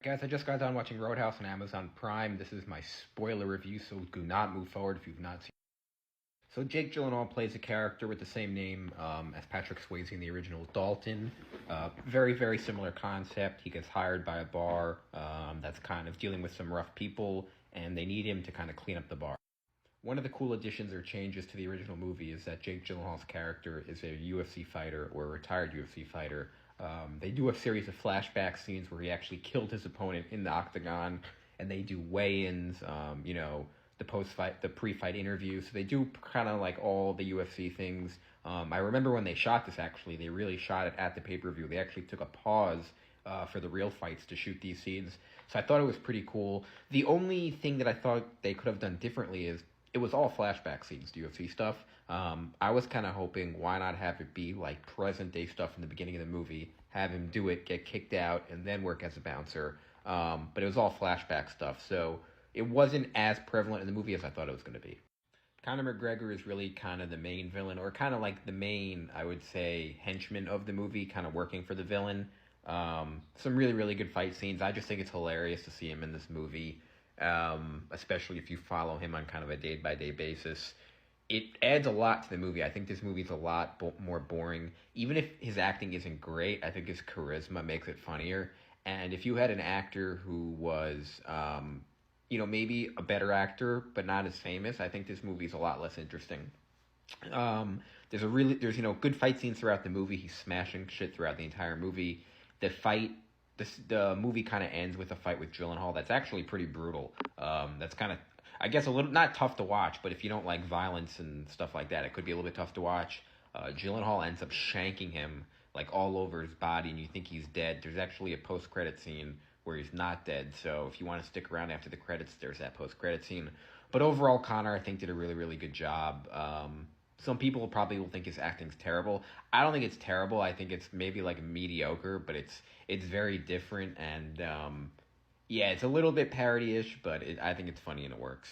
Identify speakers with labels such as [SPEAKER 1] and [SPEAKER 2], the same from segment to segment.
[SPEAKER 1] Guys, I just got done watching Roadhouse on Amazon Prime. This is my spoiler review, so do not move forward if you've not seen it. So Jake Gyllenhaal plays a character with the same name as Patrick Swayze in the original Dalton. Very, very similar concept. He gets hired by a bar that's kind of dealing with some rough people, and they need him to kind of clean up the bar. One of the cool additions or changes to the original movie is that Jake Gyllenhaal's character is a UFC fighter or a retired UFC fighter. They do a series of flashback scenes where he actually killed his opponent in the octagon, and they do weigh-ins, the post-fight, the pre-fight interviews. So they do kind of like all the UFC things. I remember when they shot this, actually, they really shot it at the pay-per-view. They actually took a pause for the real fights to shoot these scenes. So I thought it was pretty cool. The only thing that I thought they could have done differently is it was all flashback scenes, the UFC stuff. I was kind of hoping, why not have it be like present day stuff in the beginning of the movie, have him do it, get kicked out, and then work as a bouncer. But it was all flashback stuff, so it wasn't as prevalent in the movie as I thought it was going to be. Conor McGregor is really kind of the main villain, or kind of like the main, I would say, henchman of the movie, kind of working for the villain. Some really, really good fight scenes. I just think it's hilarious to see him in this movie. Especially if you follow him on kind of a day-by-day basis. It adds a lot to the movie. I think this movie's a lot more boring. Even if his acting isn't great, I think his charisma makes it funnier. And if you had an actor who was, maybe a better actor, but not as famous, I think this movie's a lot less interesting. There's good fight scenes throughout the movie. He's smashing shit throughout the entire movie. The movie kind of ends with a fight with Gyllenhaal that's actually pretty brutal. That's kind of, I guess, a little, not tough to watch, but if you don't like violence and stuff like that, it could be a little bit tough to watch. Gyllenhaal ends up shanking him like all over his body, and you think he's dead. There's actually a post-credit scene where he's not dead, so if you want to stick around after the credits, there's that post-credit scene. But overall, Conor, I think, did a really, really good job. Some people probably will think his acting's terrible. I don't think it's terrible. I think it's maybe like mediocre, but it's very different, and it's a little bit parody-ish, but I think it's funny and it works.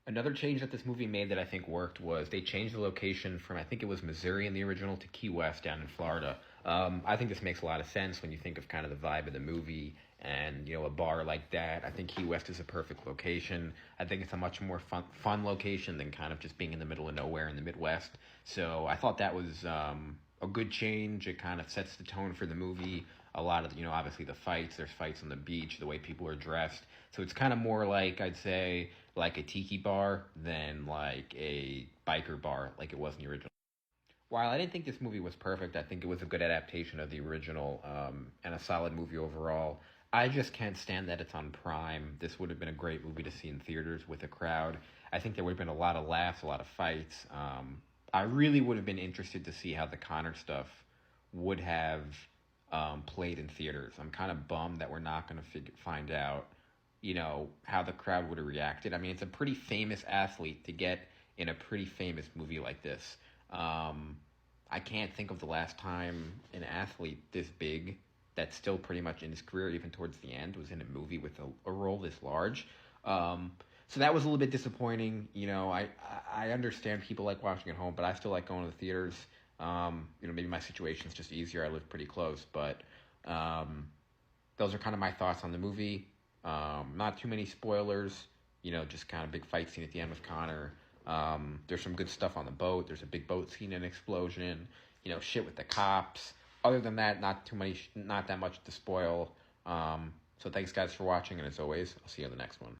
[SPEAKER 1] Another change that this movie made that I think worked was they changed the location from, I think it was Missouri in the original, to Key West down in Florida. I think this makes a lot of sense when you think of kind of the vibe of the movie and, a bar like that. I think Key West is a perfect location. I think it's a much more fun location than kind of just being in the middle of nowhere in the Midwest. So I thought that was a good change. It kind of sets the tone for the movie. A lot of, obviously the fights, there's fights on the beach, the way people are dressed. So it's kind of more like, I'd say, like a tiki bar than like a biker bar like it was in the original. While I didn't think this movie was perfect, I think it was a good adaptation of the original and a solid movie overall. I just can't stand that it's on Prime. This would have been a great movie to see in theaters with a crowd. I think there would have been a lot of laughs, a lot of fights. I really would have been interested to see how the Conor stuff would have played in theaters. I'm kind of bummed that we're not going to find out, how the crowd would have reacted. I mean, it's a pretty famous athlete to get in a pretty famous movie like this. I can't think of the last time an athlete this big that's still pretty much in his career, even towards the end, was in a movie with a role this large. So that was a little bit disappointing. I understand people like watching at home, but I still like going to the theaters. Maybe my situation's just easier. I live pretty close, but those are kind of my thoughts on the movie. Not too many spoilers. Just kind of big fight scene at the end with Conor. There's some good stuff on the boat. There's a big boat scene and explosion. Shit with the cops. Other than that, not that much to spoil. So thanks guys for watching, and as always, I'll see you on the next one.